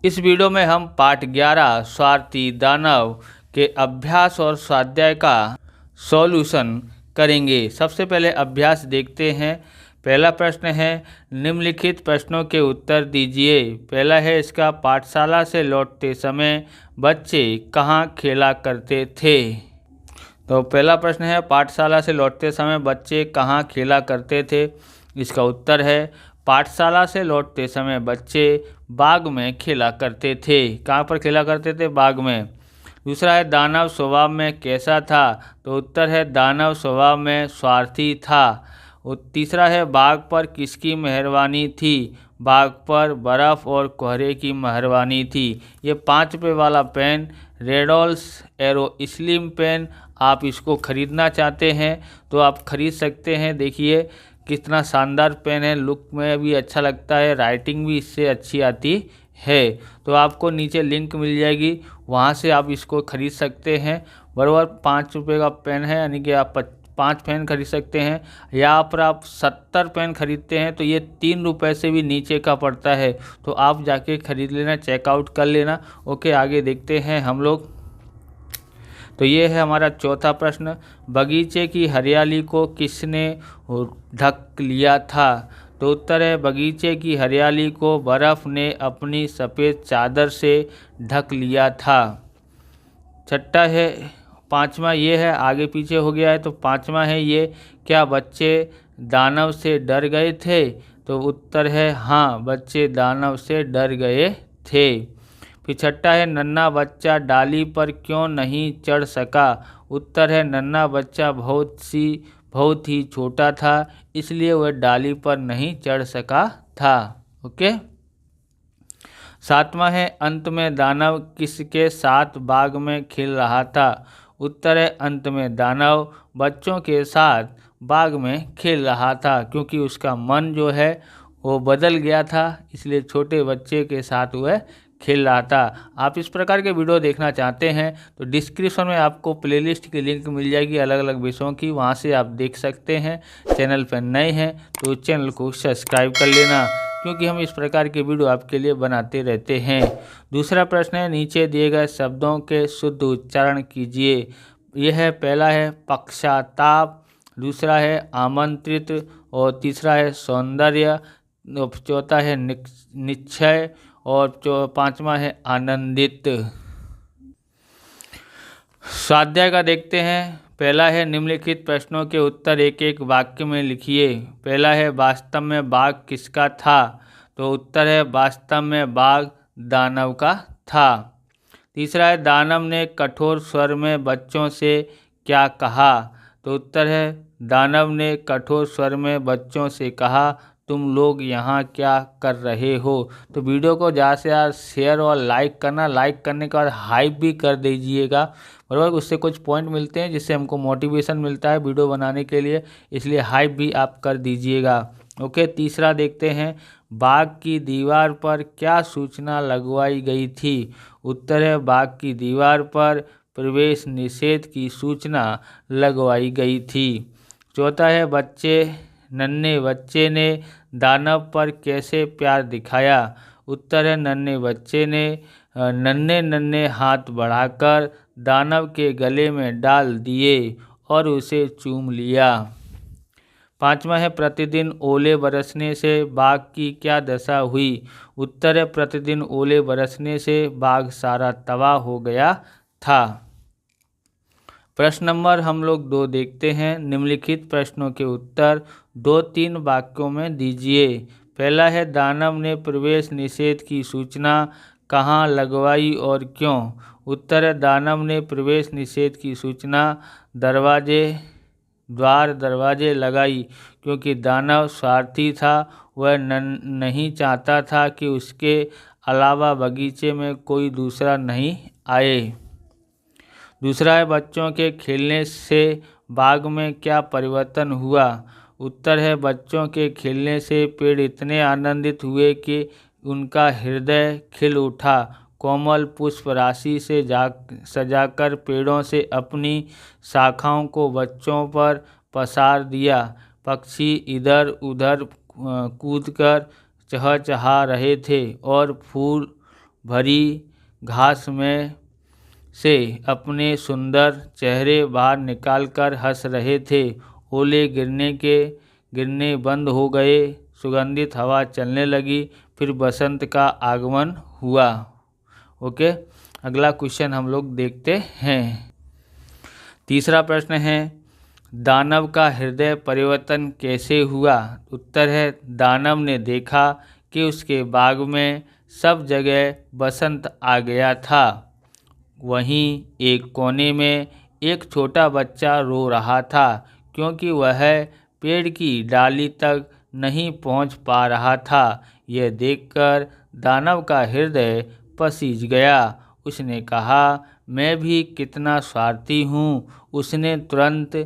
इस वीडियो में हम पाठ 11 स्वार्थी दानव के अभ्यास और स्वाध्याय का सॉल्यूशन करेंगे। सबसे पहले अभ्यास देखते हैं। पहला प्रश्न है, निम्नलिखित प्रश्नों के उत्तर दीजिए। पहला है इसका, पाठशाला से लौटते समय बच्चे कहाँ खेला करते थे। तो पहला प्रश्न है, पाठशाला से लौटते समय बच्चे कहाँ खेला करते थे। इसका उत्तर है, पाठशाला से लौटते समय बच्चे बाग में खेला करते थे। कहाँ पर खेला करते थे? बाग में। दूसरा है, दानव स्वभाव में कैसा था। तो उत्तर है, दानव स्वभाव में स्वार्थी था। और तीसरा है, बाग पर किसकी मेहरबानी थी। बाग पर बर्फ़ और कोहरे की मेहरबानी थी। ये 5 रुपये वाला पेन रेडॉल्स एरो स्लिम पेन, आप इसको ख़रीदना चाहते हैं तो आप ख़रीद सकते हैं। देखिए कितना शानदार पेन है, लुक में भी अच्छा लगता है, राइटिंग भी इससे अच्छी आती है। तो आपको नीचे लिंक मिल जाएगी, वहाँ से आप इसको ख़रीद सकते हैं। बराबर 5 रुपये का पेन है, यानी कि आप 5 पेन खरीद सकते हैं। या पर आप 70 पेन खरीदते हैं तो ये 3 रुपये से भी नीचे का पड़ता है। तो आप जाके ख़रीद लेना, चेकआउट कर लेना। ओके, आगे देखते हैं हम लोग। तो ये है हमारा चौथा प्रश्न, बगीचे की हरियाली को किसने ढक लिया था। तो उत्तर है, बगीचे की हरियाली को बर्फ़ ने अपनी सफ़ेद चादर से ढक लिया था। छठा है, पाँचवा ये है, आगे पीछे हो गया है तो पाँचवा है ये, क्या बच्चे दानव से डर गए थे। तो उत्तर है हाँ, बच्चे दानव से डर गए थे। फिर छठा है, नन्हा बच्चा डाली पर क्यों नहीं चढ़ सका। उत्तर है, नन्हा बच्चा बहुत ही छोटा था, इसलिए वह डाली पर नहीं चढ़ सका था। ओके। सातवां है, अंत में दानव किसके साथ बाग में खेल रहा था। उत्तर है, अंत में दानव बच्चों के साथ बाग में खेल रहा था, क्योंकि उसका मन जो है वो बदल गया था, इसलिए छोटे बच्चे के साथ वह खेल रहा था। आप इस प्रकार के वीडियो देखना चाहते हैं तो डिस्क्रिप्शन में आपको प्लेलिस्ट की लिंक मिल जाएगी अलग अलग विषयों की, वहां से आप देख सकते हैं। चैनल पर नए हैं तो चैनल को सब्सक्राइब कर लेना, क्योंकि हम इस प्रकार के वीडियो आपके लिए बनाते रहते हैं। दूसरा प्रश्न है, नीचे दिए गए शब्दों के शुद्ध उच्चारण कीजिए। यह है, पहला है पक्षाताप, दूसरा है आमंत्रित, और तीसरा है सौंदर्य, चौथा है निश्चय, और पांचवा है आनंदित। स्वाध्याय का देखते हैं। पहला है, निम्नलिखित प्रश्नों के उत्तर एक एक वाक्य में लिखिए। पहला है, वास्तव में बाग किसका था। तो उत्तर है, वास्तव में बाग दानव का था। तीसरा है, दानव ने कठोर स्वर में बच्चों से क्या कहा। तो उत्तर है, दानव ने कठोर स्वर में बच्चों से कहा, तुम लोग यहाँ क्या कर रहे हो। तो वीडियो को ज़्यादा से ज़्यादा शेयर और लाइक करना, लाइक करने के बाद हाइप भी कर दीजिएगा, बराबर। उससे कुछ पॉइंट मिलते हैं जिससे हमको मोटिवेशन मिलता है वीडियो बनाने के लिए, इसलिए हाइप भी आप कर दीजिएगा। ओके। तीसरा देखते हैं, बाग की दीवार पर क्या सूचना लगवाई गई थी। उत्तर है, बाग की दीवार पर प्रवेश निषेध की सूचना लगवाई गई थी। चौथा है, नन्हे बच्चे ने दानव पर कैसे प्यार दिखाया। उत्तर है, नन्हे बच्चे ने नन्हे नन्हे हाथ बढ़ाकर दानव के गले में डाल दिए और उसे चूम लिया। पांचवा है, प्रतिदिन ओले बरसने से बाग की क्या दशा हुई। उत्तर है, प्रतिदिन ओले बरसने से बाग सारा तबाह हो गया था। प्रश्न नंबर हम लोग 2 देखते हैं। निम्नलिखित प्रश्नों के उत्तर 2-3 वाक्यों में दीजिए। पहला है, दानव ने प्रवेश निषेध की सूचना कहाँ लगवाई और क्यों। उत्तर है, दानव ने प्रवेश निषेध की सूचना दरवाजे लगाई, क्योंकि दानव स्वार्थी था, वह नहीं चाहता था कि उसके अलावा बगीचे में कोई दूसरा नहीं आए। दूसरा है, बच्चों के खेलने से बाग में क्या परिवर्तन हुआ। उत्तर है, बच्चों के खेलने से पेड़ इतने आनंदित हुए कि उनका हृदय खिल उठा। कोमल पुष्प राशि से सजाकर पेड़ों से अपनी शाखाओं को बच्चों पर पसार दिया। पक्षी इधर उधर कूदकर चहचहा रहे थे और भरी घास में से अपने सुंदर चेहरे बाहर निकालकर हंस रहे थे। ओले गिरने बंद हो गए, सुगंधित हवा चलने लगी, फिर बसंत का आगमन हुआ। ओके, अगला क्वेश्चन हम लोग देखते हैं। तीसरा प्रश्न है, दानव का हृदय परिवर्तन कैसे हुआ? उत्तर है, दानव ने देखा कि उसके बाग में सब जगह बसंत आ गया था। वहीं एक कोने में एक छोटा बच्चा रो रहा था, क्योंकि वह पेड़ की डाली तक नहीं पहुंच पा रहा था। यह देखकर दानव का हृदय पसीज गया। उसने कहा, मैं भी कितना स्वार्थी हूँ। उसने तुरंत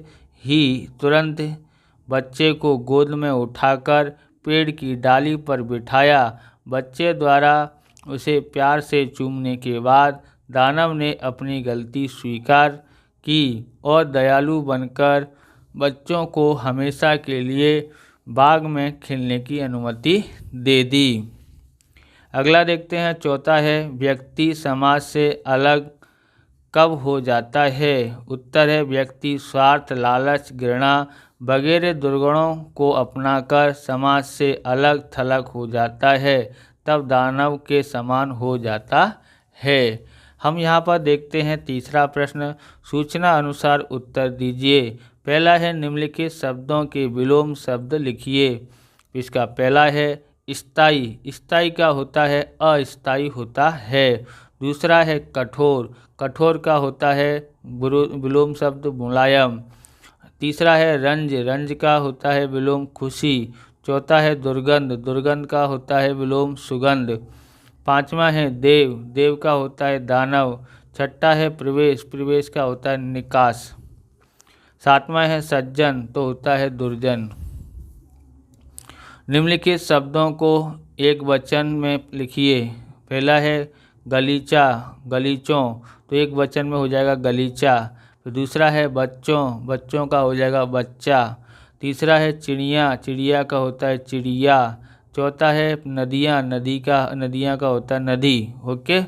बच्चे को गोद में उठाकर पेड़ की डाली पर बिठाया। बच्चे द्वारा उसे प्यार से चूमने के बाद दानव ने अपनी गलती स्वीकार की और दयालु बनकर बच्चों को हमेशा के लिए बाग में खेलने की अनुमति दे दी। अगला देखते हैं, चौथा है, व्यक्ति समाज से अलग कब हो जाता है? उत्तर है, व्यक्ति स्वार्थ, लालच, घृणा वगैरह दुर्गुणों को अपनाकर समाज से अलग थलग हो जाता है, तब दानव के समान हो जाता है। हम यहाँ पर देखते हैं तीसरा प्रश्न, सूचना अनुसार उत्तर दीजिए। पहला है, निम्नलिखित शब्दों के विलोम शब्द लिखिए। इसका पहला है स्थायी। स्थायी का होता है अस्थायी होता है। दूसरा है कठोर। कठोर का होता है विलोम शब्द मुलायम। तीसरा है रंज। रंज का होता है विलोम खुशी। चौथा है दुर्गंध। दुर्गंध का होता है विलोम सुगंध। पांचवा है देव। देव का होता है दानव। छठा है प्रवेश। प्रवेश का होता है निकास। सातवां है सज्जन, तो होता है दुर्जन। निम्नलिखित शब्दों को एक वचन में लिखिए। पहला है गलीचा, गलीचों, तो एक वचन में हो जाएगा गलीचा। फिर दूसरा है बच्चों, बच्चों का हो जाएगा बच्चा। तीसरा है चिड़िया, चिड़िया का होता है चिड़िया। चौथा है नदियाँ, नदियाँ का होता है नदी। ओके।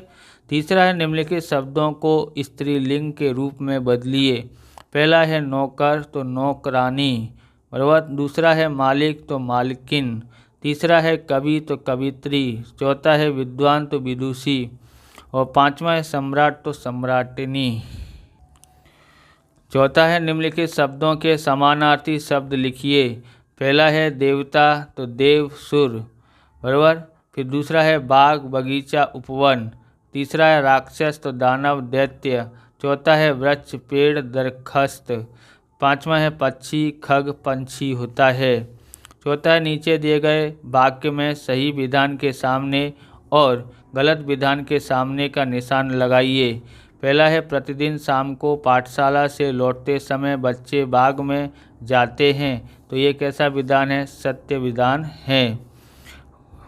तीसरा है निम्नलिखित शब्दों को स्त्रीलिंग के रूप में बदलिए। पहला है नौकर, तो नौकरानी, बराबर। दूसरा है मालिक, तो मालिकिन। तीसरा है कवि, तो कवित्री। चौथा है विद्वान, तो विदुषी। और पांचवा है सम्राट, तो सम्राटिनी। चौथा है निम्नलिखित शब्दों के समानार्थी शब्द लिखिए। पहला है देवता, तो देव सुर, बराबर। फिर दूसरा है बाग, बगीचा, उपवन। तीसरा है राक्षस, तो दानव, दैत्य। चौथा है वृक्ष, पेड़, दरख्त। पांचवा है पक्षी, खग, पंछी होता है। चौथा है नीचे दिए गए वाक्य में सही विधान के सामने और गलत विधान के सामने का निशान लगाइए। पहला है प्रतिदिन शाम को पाठशाला से लौटते समय बच्चे बाग में जाते हैं, तो ये कैसा विधान है? सत्य विधान है,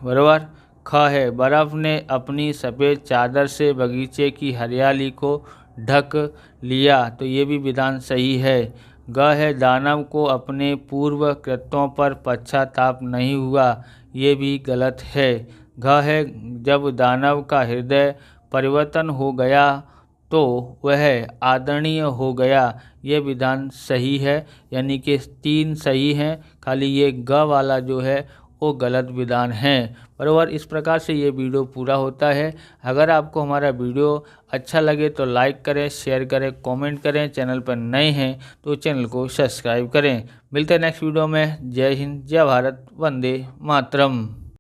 बराबर। ख है बर्फ़ ने अपनी सफ़ेद चादर से बगीचे की हरियाली को ढक लिया, तो ये भी विधान सही है। ग है दानव को अपने पूर्व कृत्यों पर पश्चाताप नहीं हुआ, ये भी गलत है। घ है जब दानव का हृदय परिवर्तन हो गया तो वह आदरणीय हो गया, ये विधान सही है। यानी कि 3 सही हैं, खाली ये ग वाला जो है वो गलत विधान है, बराबर। इस प्रकार से ये वीडियो पूरा होता है। अगर आपको हमारा वीडियो अच्छा लगे तो लाइक करें, शेयर करें, कमेंट करें। चैनल पर नए हैं तो चैनल को सब्सक्राइब करें। मिलते हैं नेक्स्ट वीडियो में। जय हिंद, जय भारत, वंदे मातरम।